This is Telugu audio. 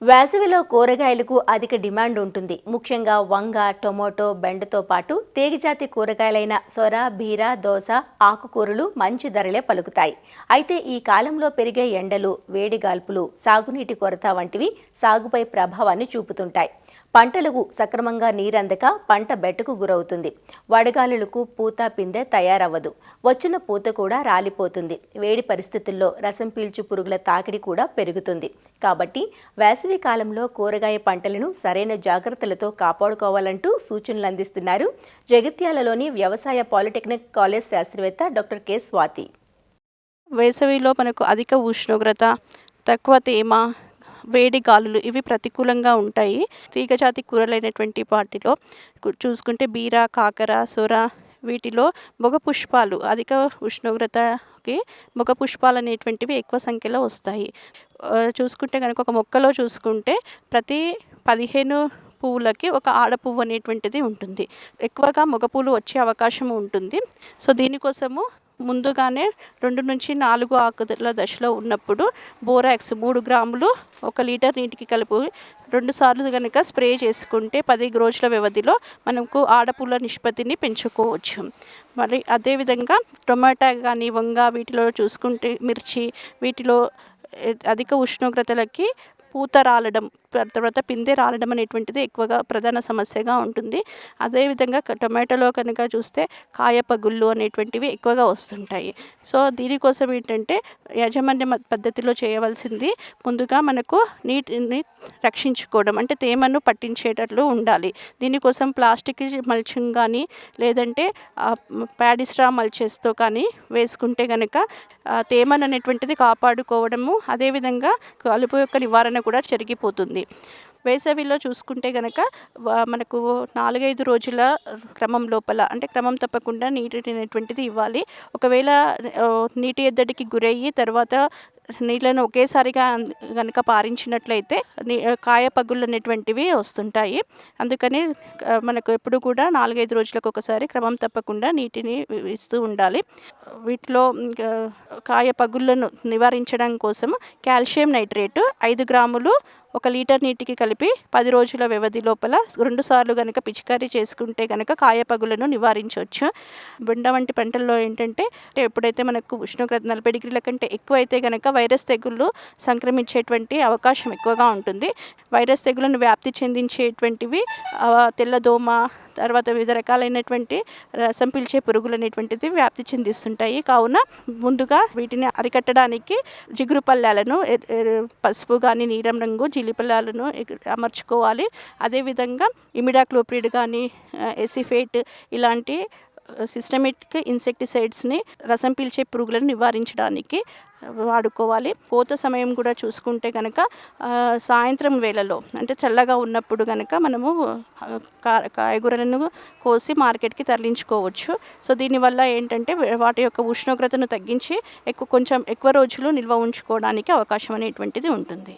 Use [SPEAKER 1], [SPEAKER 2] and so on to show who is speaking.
[SPEAKER 1] వేసవిలో కూరగాయలకు అధిక డిమాండ్ ఉంటుంది. ముఖ్యంగా వంగ, టొమాటో, బెండతో పాటు తీగజాతి కూరగాయలైన సొర, బీర, దోస, ఆకుకూరలు మంచి ధరలే పలుకుతాయి. అయితే ఈ కాలంలో పెరిగే ఎండలు, వేడిగాల్పులు, సాగునీటి కొరత వంటివి సాగుపై ప్రభావాన్ని చూపుతుంటాయి. పంటలకు సక్రమంగా నీరందక పంట బెట్టకు గురవుతుంది. వడగాలులకు పూత పిందె తయారవ్వదు. వచ్చిన పూత కూడా రాలిపోతుంది. వేడి పరిస్థితుల్లో రసం పీల్చు పురుగుల తాకిడి కూడా పెరుగుతుంది. కాబట్టి వేసవి కాలంలో కూరగాయ పంటలను సరైన జాగ్రత్తలతో కాపాడుకోవాలంటూ సూచనలు అందిస్తున్నారు జగిత్యాలలోని వ్యవసాయ పాలిటెక్నిక్ కాలేజ్ శాస్త్రవేత్త డాక్టర్ కె స్వాతి.
[SPEAKER 2] వేసవిలో మనకు అధిక ఉష్ణోగ్రత, తక్కువ తేమ, వేడి గాలులు ఇవి ప్రతికూలంగా ఉంటాయి. తీగజాతి కూరలైనటువంటి వాటిలో చూసుకుంటే బీర, కాకర, సొర వీటిలో మొగ పుష్పాలు అధిక ఉష్ణోగ్రతకి మొగ పుష్పాలు అనేటువంటివి ఎక్కువ సంఖ్యలో వస్తాయి. చూసుకుంటే కనుక ఒక మొక్కలో చూసుకుంటే ప్రతి 15 పువ్వులకి ఒక ఆడ పువ్వు అనేటువంటిది ఉంటుంది. ఎక్కువగా మగ పువ్వులు వచ్చే అవకాశం ఉంటుంది. సో దీనికోసము ముందుగానే 2-4 ఆకుల దశలో ఉన్నప్పుడు బోరాక్స్ 3 గ్రాములు 1 లీటర్ నీటికి కలిపి 2 సార్లు కనుక స్ప్రే చేసుకుంటే 10 రోజుల వ్యవధిలో మనకు ఆడపుల్ల నిష్పత్తిని పెంచుకోవచ్చు. మరి అదేవిధంగా టొమాటో కానీ, వంగ వీటిలో చూసుకుంటే మిర్చి వీటిలో అధిక ఉష్ణోగ్రతలకి పూత రాలడం, తర్వాత పిందె రాలడం అనేటువంటిది ఎక్కువగా ప్రధాన సమస్యగా ఉంటుంది. అదేవిధంగా టొమాటోలో కనుక చూస్తే కాయ పగుళ్ళు అనేటువంటివి ఎక్కువగా వస్తుంటాయి. సో దీనికోసం ఏంటంటే యాజమాన్య పద్ధతిలో చేయవలసింది ముందుగా మనకు నీటిని రక్షించుకోవడం, అంటే తేమను పట్టించేటట్లు ఉండాలి. దీనికోసం ప్లాస్టిక్ మల్చింగ్ కానీ లేదంటే ప్యాడిస్ట్రా మల్చెస్తో కానీ వేసుకుంటే కనుక తేమను అనేటువంటిది కాపాడుకోవడము, అదేవిధంగా కలుపు యొక్క నివారణ కూడా జరిగిపోతుంది. వేసవిలో చూసుకుంటే కనుక మనకు 4-5 రోజుల క్రమం లోపల, అంటే క్రమం తప్పకుండా నీటి అనేటువంటిది ఇవ్వాలి. ఒకవేళ నీటి ఎద్దడికి గురయ్యి తర్వాత నీళ్ళను ఒకేసారిగా కనుక పారించినట్లయితే కాయ పగుళ్ళు అనేటువంటివి వస్తుంటాయి. అందుకని మనకు ఎప్పుడు కూడా 4-5 రోజులకు ఒకసారి క్రమం తప్పకుండా నీటిని ఇస్తూ ఉండాలి. వీటిలో కాయ పగుళ్ళను నివారించడం కోసం కాల్షియం నైట్రేట్ 5 గ్రాములు 1 లీటర్ నీటికి కలిపి 10 రోజుల వ్యవధి లోపల 2 సార్లు కనుక పిచికారీ చేసుకుంటే కనుక కాయ పగులను నివారించవచ్చు. బెండ వంటి పంటల్లో ఏంటంటే ఎప్పుడైతే మనకు ఉష్ణోగ్రత 40 డిగ్రీల కంటే ఎక్కువ అయితే కనుక వైరస్ తెగుళ్ళు సంక్రమించేటువంటి అవకాశం ఎక్కువగా ఉంటుంది. వైరస్ తెగులను వ్యాప్తి చెందించేటువంటివి తెల్లదోమ, తర్వాత వివిధ రకాలైనటువంటి రసం పీల్చే పురుగులు అనేటువంటిది వ్యాప్తి చెందిస్తుంటాయి. కావున ముందుగా వీటిని అరికట్టడానికి జిగురు పల్లాలను పసుపు కానీ నీలం రంగు జీలిపల్లాలను అమర్చుకోవాలి. అదేవిధంగా ఇమిడాక్లోప్రిడ్ కానీ ఎసిఫేట్ ఇలాంటి సిస్టమిక్ ఇన్సెక్టిసైడ్స్ని రసం పీల్చే పురుగులను నివారించడానికి వాడుకోవాలి. కోత సమయం కూడా చూసుకుంటే కనుక సాయంత్రం వేళలో, అంటే చల్లగా ఉన్నప్పుడు కనుక మనము కాయగూరలను కోసి మార్కెట్కి తరలించుకోవచ్చు. సో దీనివల్ల ఏంటంటే వాటి యొక్క ఉష్ణోగ్రతను తగ్గించి కొంచెం ఎక్కువ రోజులు నిల్వ ఉంచుకోవడానికి అవకాశం అనేటువంటిది ఉంటుంది.